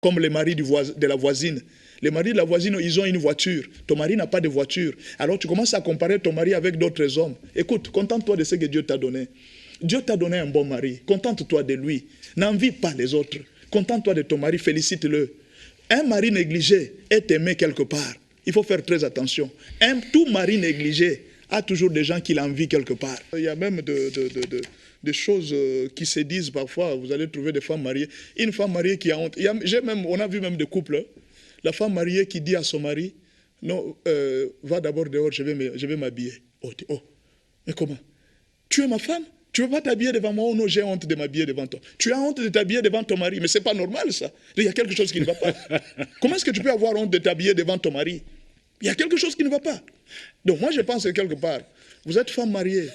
Comme les maris de la voisine. Les maris de la voisine, ils ont une voiture. Ton mari n'a pas de voiture. Alors tu commences à comparer ton mari avec d'autres hommes. Écoute, contente-toi de ce que Dieu t'a donné. Dieu t'a donné un bon mari. Contente-toi de lui. N'envie pas les autres. Contente-toi de ton mari, félicite-le. Un mari négligé est aimé quelque part. Il faut faire très attention. Tout mari négligé a toujours des gens qui l'envient quelque part. Il y a même des choses qui se disent parfois. Vous allez trouver des femmes mariées. Une femme mariée qui a honte. On a vu même des couples. La femme mariée qui dit à son mari, non, va d'abord dehors, je vais m'habiller. Oh, mais comment? Tu es ma femme? Tu ne veux pas t'habiller devant moi? Oh non, j'ai honte de m'habiller devant toi. Tu as honte de t'habiller devant ton mari, mais ce n'est pas normal ça. Il y a quelque chose qui ne va pas. Comment est-ce que tu peux avoir honte de t'habiller devant ton mari? Il y a quelque chose qui ne va pas. Donc moi je pense que quelque part, vous êtes femme mariée.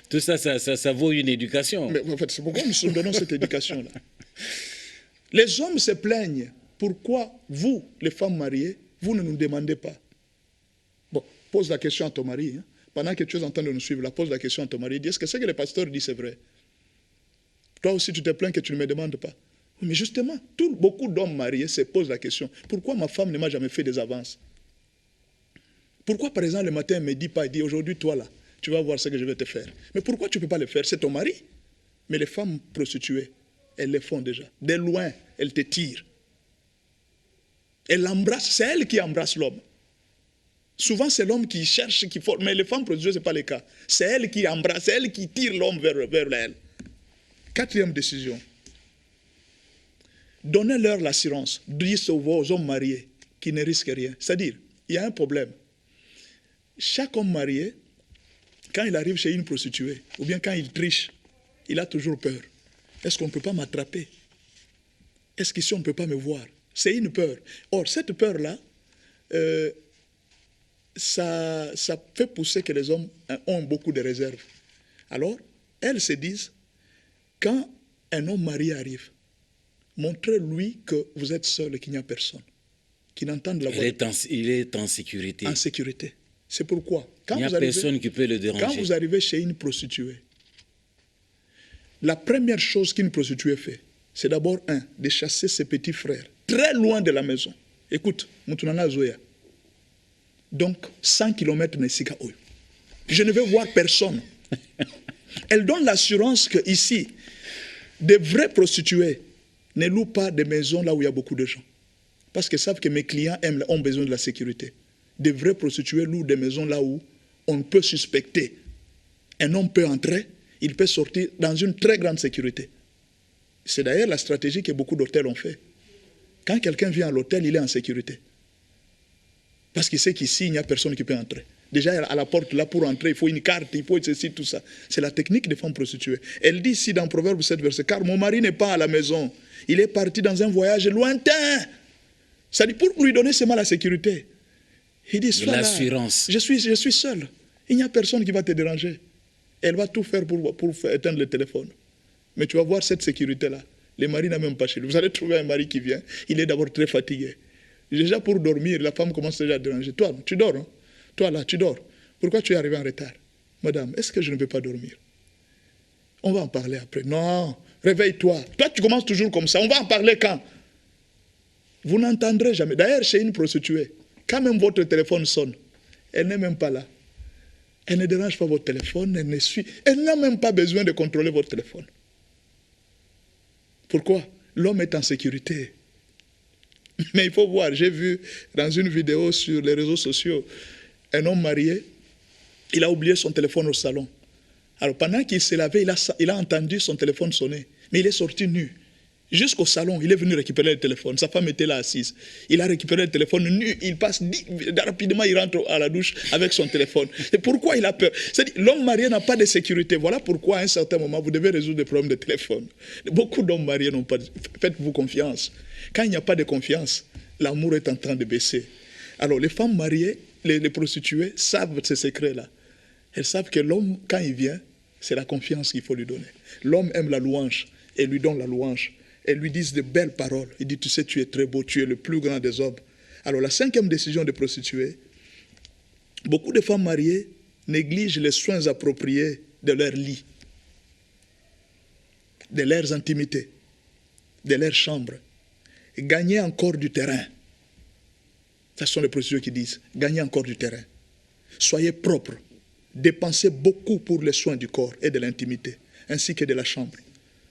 Tout ça, ça vaut une éducation. Mais en fait, c'est pourquoi nous donnons cette éducation-là. Les hommes se plaignent. Pourquoi vous, les femmes mariées, vous ne nous demandez pas? Bon, pose la question à ton mari. Hein. Pendant que tu es en train de nous suivre, là, pose la question à ton mari. Dis, est-ce que ce que le pasteur dit, c'est vrai? Toi aussi, tu te plains que tu ne me demandes pas. Mais justement, beaucoup d'hommes mariés se posent la question. Pourquoi ma femme ne m'a jamais fait des avances? Pourquoi, par exemple, le matin, elle ne me dit pas, elle dit, aujourd'hui, toi, là, tu vas voir ce que je vais te faire. Mais pourquoi tu ne peux pas le faire? C'est ton mari. Mais les femmes prostituées, elles le font déjà. De loin, elles te tirent. Elle l'embrasse, c'est elle qui embrasse l'homme. Souvent, c'est l'homme qui cherche, qui force. Mais les femmes prostituées, ce n'est pas le cas. C'est elle qui embrasse, c'est elle qui tire l'homme vers elle. Quatrième décision. Donnez-leur l'assurance. Dites aux hommes mariés qui ne risquent rien. C'est-à-dire, il y a un problème. Chaque homme marié, quand il arrive chez une prostituée, ou bien quand il triche, il a toujours peur. Est-ce qu'on ne peut pas m'attraper? Est-ce qu'ici on ne peut pas me voir? C'est une peur. Or, cette peur-là, ça fait pousser que les hommes ont beaucoup de réserves. Alors, elles se disent, quand un homme marié arrive, montrez-lui que vous êtes seul et qu'il n'y a personne, qui n'entende la voix. Il est en sécurité. En sécurité. C'est pourquoi, il n'y a personne qui peut le déranger. Quand vous arrivez chez une prostituée, la première chose qu'une prostituée fait, c'est d'abord, de chasser ses petits frères, très loin de la maison. Écoute, donc 100 km Nessika Oyo. Je ne veux voir personne. Elle donne l'assurance qu'ici, des vrais prostituées ne louent pas des maisons là où il y a beaucoup de gens. Parce qu'ils savent que mes clients ont besoin de la sécurité. Des vrais prostituées louent des maisons là où on peut suspecter. Un homme peut entrer, il peut sortir dans une très grande sécurité. C'est d'ailleurs la stratégie que beaucoup d'hôtels ont fait. Quand quelqu'un vient à l'hôtel, il est en sécurité. Parce qu'il sait qu'ici, il n'y a personne qui peut entrer. Déjà, à la porte, là, pour entrer, il faut une carte, il faut ceci, tout ça. C'est la technique des femmes prostituées. Elle dit ici dans Proverbe 7, verset 4, « Mon mari n'est pas à la maison. Il est parti dans un voyage lointain. » Ça dit, pour lui donner seulement la sécurité. Il dit, sois là. L'assurance. Je suis seul. Il n'y a personne qui va te déranger. Elle va tout faire pour éteindre le téléphone. Mais tu vas voir cette sécurité-là. Les maris n'ont même pas chez lui. Vous allez trouver un mari qui vient. Il est d'abord très fatigué. Déjà pour dormir, la femme commence déjà à déranger. Toi, tu dors, hein? Toi là, tu dors. Pourquoi tu es arrivé en retard? Madame, est-ce que je ne peux pas dormir? On va en parler après. Non, réveille-toi. Toi, tu commences toujours comme ça. On va en parler quand? Vous n'entendrez jamais. D'ailleurs, chez une prostituée, quand même votre téléphone sonne, elle n'est même pas là. Elle ne dérange pas votre téléphone, elle n'a même pas besoin de contrôler votre téléphone. Pourquoi? L'homme est en sécurité. Mais il faut voir, j'ai vu dans une vidéo sur les réseaux sociaux, un homme marié, il a oublié son téléphone au salon. Alors pendant qu'il s'est lavé, il a entendu son téléphone sonner, mais il est sorti nu. Jusqu'au salon, il est venu récupérer le téléphone. Sa femme était là assise. Il a récupéré le téléphone nu. Il passe rapidement, il rentre à la douche avec son téléphone. Et pourquoi il a peur? C'est-à-dire, l'homme marié n'a pas de sécurité. Voilà pourquoi, à un certain moment, vous devez résoudre des problèmes de téléphone. Beaucoup d'hommes mariés n'ont pas de... Faites-vous confiance. Quand il n'y a pas de confiance, l'amour est en train de baisser. Alors, les femmes mariées, les prostituées, savent ces secrets-là. Elles savent que l'homme, quand il vient, c'est la confiance qu'il faut lui donner. L'homme aime la louange et lui donne la louange. Elles lui disent de belles paroles. Il dit, tu sais, tu es très beau, tu es le plus grand des hommes. Alors la cinquième décision des prostituées, beaucoup de femmes mariées négligent les soins appropriés de leur lit, de leurs intimités, de leur chambre. Gagnez encore du terrain. Ce sont les prostituées qui disent, gagnez encore du terrain. Soyez propres. Dépensez beaucoup pour les soins du corps et de l'intimité, ainsi que de la chambre.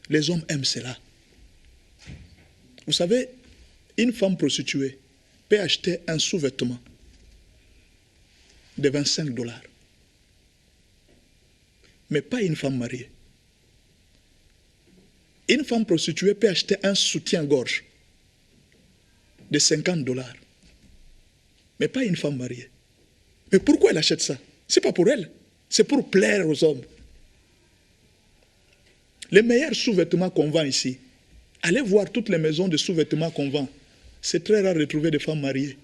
Les hommes aiment cela. Vous savez, une femme prostituée peut acheter un sous-vêtement de $25. Mais pas une femme mariée. Une femme prostituée peut acheter un soutien-gorge de $50. Mais pas une femme mariée. Mais pourquoi elle achète ça? Ce n'est pas pour elle. C'est pour plaire aux hommes. Les meilleurs sous-vêtements qu'on vend ici, allez voir toutes les maisons de sous-vêtements qu'on vend. C'est très rare de trouver des femmes mariées.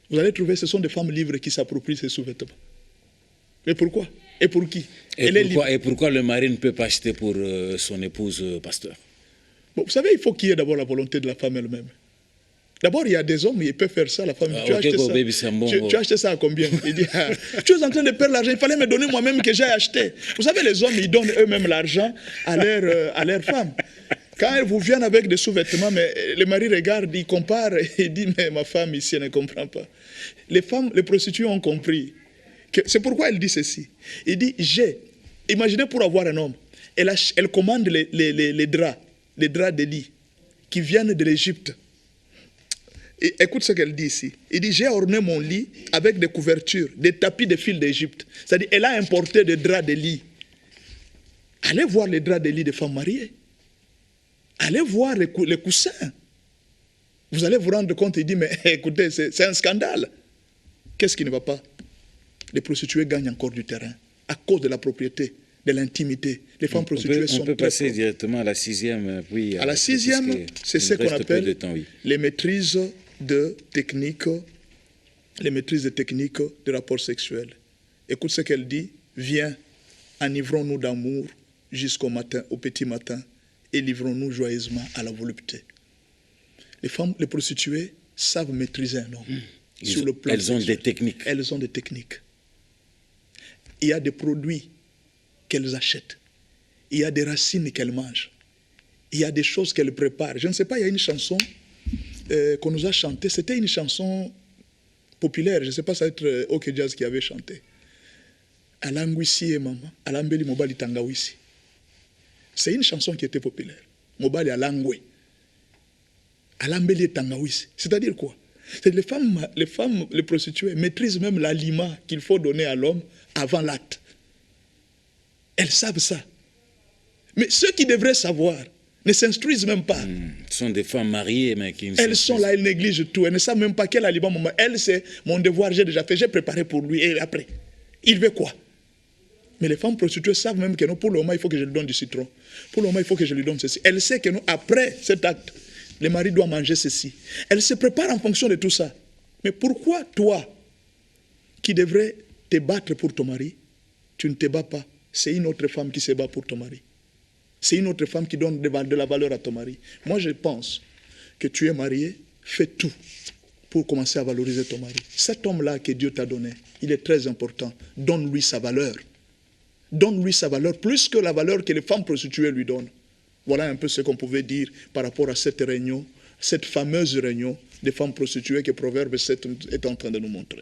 Vous allez trouver, ce sont des femmes libres qui s'approprient ces sous-vêtements. Mais pourquoi? Et pour qui? Et pourquoi le mari ne peut pas acheter pour son épouse, pasteur? Bon, vous savez, il faut qu'il y ait d'abord la volonté de la femme elle-même. D'abord, il y a des hommes, ils peuvent faire ça, la femme. Tu as acheté ça à combien? Il dit, tu es en train de perdre l'argent, il fallait me donner moi-même que j'ai acheté. Vous savez, les hommes, ils donnent eux-mêmes l'argent à leur femme. Quand elles vous viennent avec des sous-vêtements, mais le mari regarde, il compare, il dit, mais ma femme ici, elle ne comprend pas. Les femmes, les prostituées ont compris. C'est pourquoi elle dit ceci. Il dit, imaginez pour avoir un homme, elle commande les draps de lit qui viennent de l'Égypte. Et écoute ce qu'elle dit ici. Il dit, j'ai orné mon lit avec des couvertures, des tapis de fil d'Égypte. C'est-à-dire, elle a importé des draps de lit. Allez voir les draps de lit des femmes mariées. Allez voir les coussins. Vous allez vous rendre compte, il dit, mais écoutez, c'est un scandale. Qu'est-ce qui ne va pas? Les prostituées gagnent encore du terrain à cause de la propriété, de l'intimité. Les femmes prostituées sont très... On peut passer directement à la sixième. Oui, à la sixième, c'est ce qu'on appelle les maîtrises de techniques, de rapports sexuels. Écoute ce qu'elle dit. Viens, enivrons-nous d'amour jusqu'au matin, au petit matin, et livrons-nous joyeusement à la volupté. Les prostituées savent maîtriser un homme. Sur le plan elles ont des techniques. Elles ont des techniques. Il y a des produits qu'elles achètent. Il y a des racines qu'elles mangent. Il y a des choses qu'elles préparent. Je ne sais pas, il y a une chanson qu'on nous a chantée. C'était une chanson populaire. Je ne sais pas, ça va être OK Jazz qui avait chanté. Alangwisi et maman, alambeli mobali tangawisi. C'est une chanson qui était populaire. Mobali alangwe. Alambeli tangawisi. C'est-à-dire quoi? C'est les femmes, les prostituées maîtrisent même l'aliment qu'il faut donner à l'homme avant l'acte. Elles savent ça. Mais ceux qui devraient savoir ne s'instruisent même pas. Ce sont des femmes mariées, mais qui... Elles sont là, elles négligent tout. Elles ne savent même pas quel aliment moment. Elle, c'est mon devoir, j'ai déjà fait, j'ai préparé pour lui. Et après, il veut quoi? Mais les femmes prostituées savent même que non, pour le moment, il faut que je lui donne du citron. Pour le moment, il faut que je lui donne ceci. Elle sait que non, après cet acte, le mari doit manger ceci. Elle se prépare en fonction de tout ça. Mais pourquoi toi, qui devrais te battre pour ton mari, tu ne te bats pas? C'est une autre femme qui se bat pour ton mari. C'est une autre femme qui donne de la valeur à ton mari. Moi, je pense que tu es marié, fais tout pour commencer à valoriser ton mari. Cet homme-là que Dieu t'a donné, il est très important. Donne-lui sa valeur. Donne-lui sa valeur plus que la valeur que les femmes prostituées lui donnent. Voilà un peu ce qu'on pouvait dire par rapport à cette réunion, cette fameuse réunion des femmes prostituées que Proverbe 7 est en train de nous montrer.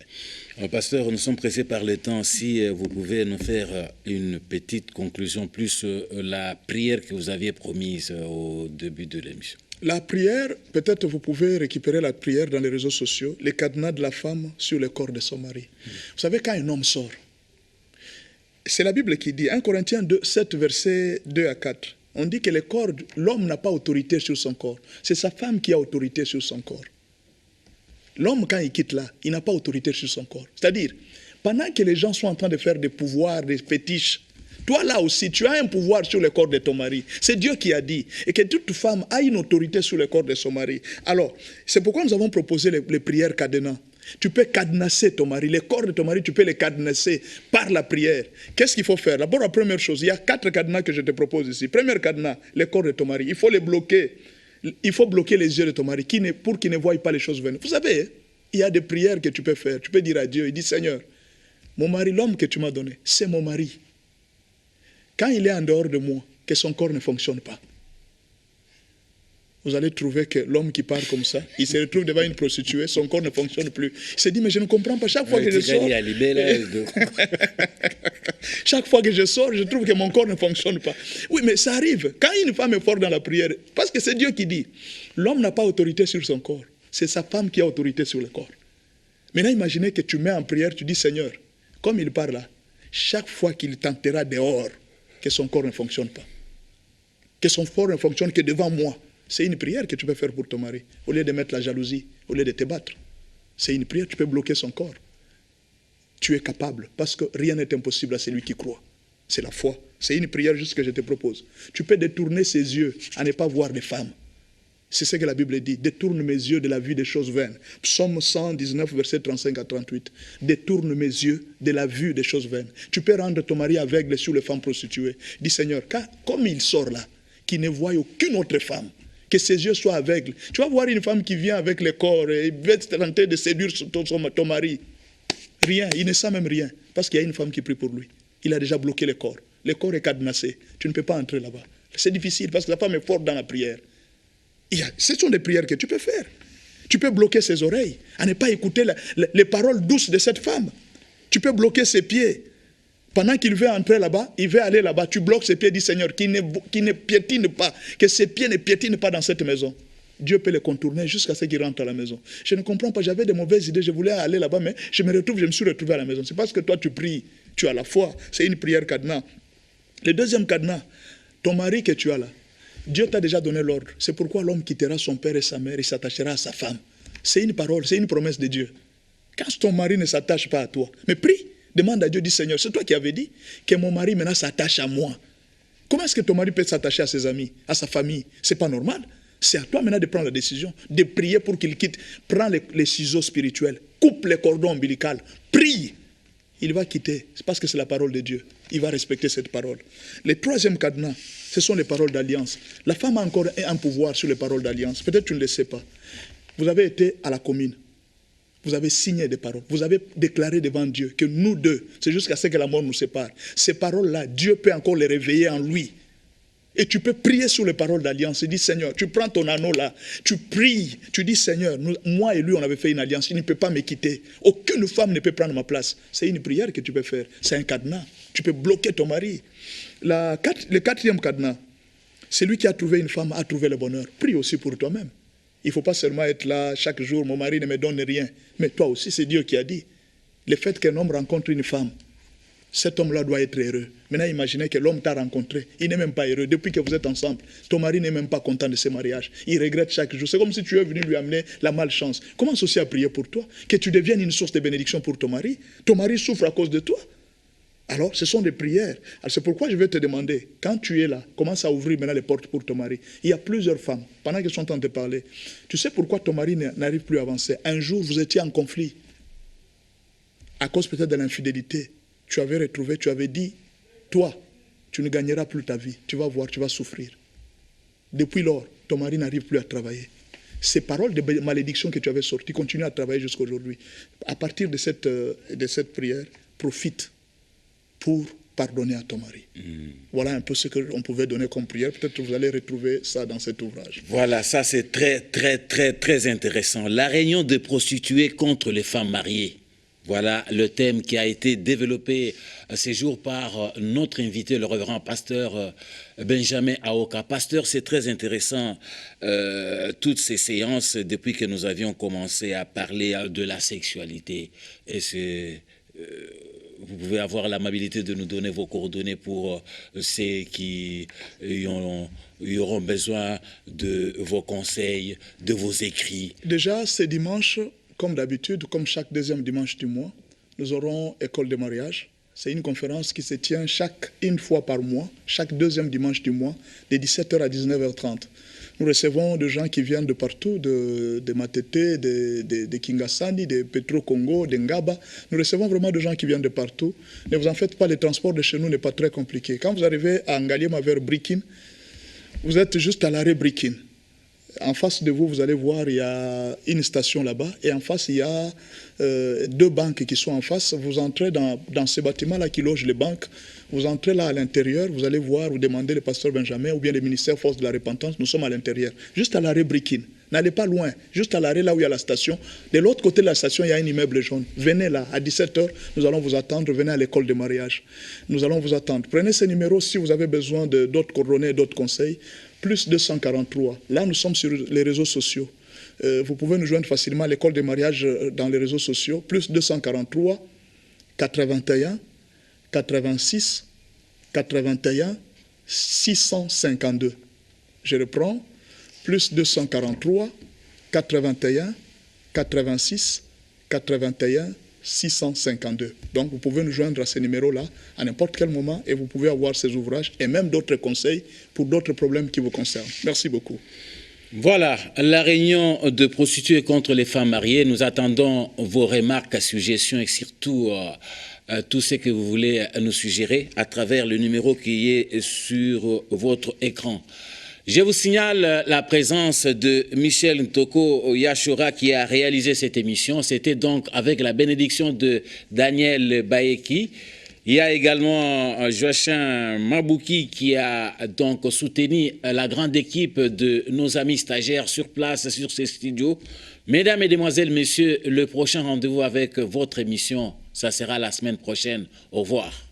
Pasteur, nous sommes pressés par le temps. Si vous pouvez nous faire une petite conclusion, plus la prière que vous aviez promise au début de l'émission. La prière, peut-être vous pouvez récupérer la prière dans les réseaux sociaux, les cadenas de la femme sur le corps de son mari. Vous savez, quand un homme sort, c'est la Bible qui dit, 1 Corinthiens 2, 7, versets 2 à 4, on dit que le corps, l'homme n'a pas autorité sur son corps. C'est sa femme qui a autorité sur son corps. L'homme, quand il quitte là, il n'a pas autorité sur son corps. C'est-à-dire, pendant que les gens sont en train de faire des pouvoirs, des fétiches, toi là aussi, tu as un pouvoir sur le corps de ton mari. C'est Dieu qui a dit. Et que toute femme a une autorité sur le corps de son mari. Alors, c'est pourquoi nous avons proposé les prières cadenas. Tu peux cadenasser ton mari. Le corps de ton mari, tu peux les cadenasser par la prière. Qu'est-ce qu'il faut faire? D'abord, la première chose, il y a 4 cadenas que je te propose ici. Premier cadenas, le corps de ton mari. Il faut les bloquer. Il faut bloquer les yeux de ton mari pour qu'il ne voie pas les choses venir. Vous savez, il y a des prières que tu peux faire. Tu peux dire à Dieu, il dit, Seigneur, mon mari, l'homme que tu m'as donné, c'est mon mari. Quand il est en dehors de moi, que son corps ne fonctionne pas. vous allez trouver que l'homme qui parle comme ça, il se retrouve devant une prostituée, son corps ne fonctionne plus. Il se dit, mais je ne comprends pas, chaque fois que je sors... Chaque fois que je sors, je trouve que mon corps ne fonctionne pas. Oui, mais ça arrive. Quand une femme est forte dans la prière, parce que c'est Dieu qui dit, l'homme n'a pas autorité sur son corps. C'est sa femme qui a autorité sur le corps. Maintenant, imaginez que tu mets en prière, tu dis, Seigneur, comme il parle là, chaque fois qu'il tentera dehors, que son corps ne fonctionne pas, que son corps ne fonctionne que devant moi, c'est une prière que tu peux faire pour ton mari. Au lieu de mettre la jalousie, au lieu de te battre, c'est une prière, tu peux bloquer son corps. Tu es capable, parce que rien n'est impossible à celui qui croit. C'est la foi. C'est une prière juste que je te propose. Tu peux détourner ses yeux à ne pas voir des femmes. C'est ce que la Bible dit. Détourne mes yeux de la vue des choses vaines. Psaume 119, verset 35 à 38. Détourne mes yeux de la vue des choses vaines. Tu peux rendre ton mari aveugle sur les femmes prostituées. Dis Seigneur, comme il sort là, qu'il ne voie aucune autre femme, que ses yeux soient aveugles. Tu vas voir une femme qui vient avec le corps et va tenter de séduire ton mari. Rien, il ne sent même rien. Parce qu'il y a une femme qui prie pour lui. Il a déjà bloqué le corps. Le corps est cadenassé. Tu ne peux pas entrer là-bas. C'est difficile parce que la femme est forte dans la prière. Ce sont des prières que tu peux faire. Tu peux bloquer ses oreilles, à ne pas écouter les paroles douces de cette femme. Tu peux bloquer ses pieds. Pendant qu'il veut entrer là-bas, il veut aller là-bas, tu bloques ses pieds, dis Seigneur, qu'il ne piétine pas, que ses pieds ne piétinent pas dans cette maison. Dieu peut les contourner jusqu'à ce qu'il rentre à la maison. Je ne comprends pas, j'avais de mauvaises idées, je voulais aller là-bas, mais je me suis retrouvé à la maison. C'est parce que toi tu pries, tu as la foi, c'est une prière cadenas. Le deuxième cadenas, ton mari que tu as là, Dieu t'a déjà donné l'ordre. C'est pourquoi l'homme quittera son père et sa mère et s'attachera à sa femme. C'est une parole, c'est une promesse de Dieu. Quand ton mari ne s'attache pas à toi, mais prie, demande à Dieu, dis Seigneur, c'est toi qui avais dit que mon mari maintenant s'attache à moi. Comment est-ce que ton mari peut s'attacher à ses amis, à sa famille? C'est pas normal. C'est à toi maintenant de prendre la décision, de prier pour qu'il quitte. Prends les ciseaux spirituels, coupe les cordons ombilicaux, prie. Il va quitter, c'est parce que c'est la parole de Dieu. Il va respecter cette parole. Le troisième cadenas, ce sont les paroles d'alliance. La femme a encore un pouvoir sur les paroles d'alliance. Peut-être tu ne le sais pas. Vous avez été à la commune. Vous avez signé des paroles. Vous avez déclaré devant Dieu que nous deux, c'est jusqu'à ce que la mort nous sépare. Ces paroles-là, Dieu peut encore les réveiller en lui. Et tu peux prier sur les paroles d'alliance. Tu dis, Seigneur, tu prends ton anneau là, tu pries, tu dis, Seigneur, moi et lui, on avait fait une alliance, il ne peut pas me quitter. Aucune femme ne peut prendre ma place. C'est une prière que tu peux faire. C'est un cadenas. Tu peux bloquer ton mari. Le quatrième cadenas, celui qui a trouvé une femme a trouvé le bonheur. Prie aussi pour toi-même. Il ne faut pas seulement être là chaque jour, mon mari ne me donne rien. Mais toi aussi, c'est Dieu qui a dit. Le fait qu'un homme rencontre une femme, cet homme-là doit être heureux. Maintenant, imaginez que l'homme t'a rencontré. Il n'est même pas heureux. Depuis que vous êtes ensemble, ton mari n'est même pas content de ce mariage. Il regrette chaque jour. C'est comme si tu es venu lui amener la malchance. Commence aussi à prier pour toi. Que tu deviennes une source de bénédiction pour ton mari. Ton mari souffre à cause de toi. Alors, ce sont des prières. Alors, c'est pourquoi je vais te demander, quand tu es là, commence à ouvrir maintenant les portes pour ton mari. Il y a plusieurs femmes, pendant qu'elles sont en train de te parler. Tu sais pourquoi ton mari n'arrive plus à avancer? Un jour, vous étiez en conflit. À cause peut-être de l'infidélité. Tu avais retrouvé, tu avais dit, toi, tu ne gagneras plus ta vie. Tu vas voir, tu vas souffrir. Depuis lors, ton mari n'arrive plus à travailler. Ces paroles de malédiction que tu avais sorties continuent à travailler jusqu'à aujourd'hui. À partir de cette prière, profite pour pardonner à ton mari. Voilà un peu ce qu'on pouvait donner comme prière. Peut-être que vous allez retrouver ça dans cet ouvrage. Voilà, ça c'est très, très, très, très intéressant. La réunion des prostituées contre les femmes mariées. Voilà le thème qui a été développé ces jours par notre invité, le révérend pasteur Benjamin Aoka. Pasteur, c'est très intéressant, toutes ces séances, depuis que nous avions commencé à parler de la sexualité. Et c'est... vous pouvez avoir l'amabilité de nous donner vos coordonnées pour ceux qui auront besoin de vos conseils, de vos écrits. Déjà, c'est dimanche. Comme d'habitude, comme chaque deuxième dimanche du mois, nous aurons École de mariage. C'est une conférence qui se tient une fois par mois, chaque deuxième dimanche du mois, de 17h à 19h30. Nous recevons des gens qui viennent de partout, de Matete, de Kingasani, de Petro Congo, de Ngaba. Nous recevons vraiment des gens qui viennent de partout. Ne vous en faites pas, le transport de chez nous n'est pas très compliqué. Quand vous arrivez à Ngaliema vers Brikin, vous êtes juste à l'arrêt Brikin. En face de vous, vous allez voir, il y a une station là-bas. Et en face, il y a 2 banques qui sont en face. Vous entrez dans ce bâtiment-là qui loge les banques. Vous entrez là à l'intérieur, vous allez voir, vous demandez le pasteur Benjamin ou bien le ministère Force de la Repentance. Nous sommes à l'intérieur, juste à l'arrêt Brikine. N'allez pas loin, juste à l'arrêt là où il y a la station. De l'autre côté de la station, il y a un immeuble jaune. Venez là, à 17h, nous allons vous attendre. Venez à l'école de mariage. Nous allons vous attendre. Prenez ce numéro si vous avez besoin d'autres coordonnées, d'autres conseils. Plus 243. Là, nous sommes sur les réseaux sociaux. Vous pouvez nous joindre facilement à l'école de mariage dans les réseaux sociaux. Plus 243 81 86 81 652. Je reprends. Plus 243 81 86 81 652. Donc, vous pouvez nous joindre à ce numéro-là à n'importe quel moment et vous pouvez avoir ces ouvrages et même d'autres conseils pour d'autres problèmes qui vous concernent. Merci beaucoup. Voilà, la réunion de prostituées contre les femmes mariées. Nous attendons vos remarques, suggestions et surtout tout ce que vous voulez nous suggérer à travers le numéro qui est sur votre écran. Je vous signale la présence de Michel Ntoko Yashura qui a réalisé cette émission. C'était donc avec la bénédiction de Daniel Baeki. Il y a également Joachim Mabouki qui a donc soutenu la grande équipe de nos amis stagiaires sur place, sur ces studios. Mesdames, Mesdemoiselles, Messieurs, le prochain rendez-vous avec votre émission, ça sera la semaine prochaine. Au revoir.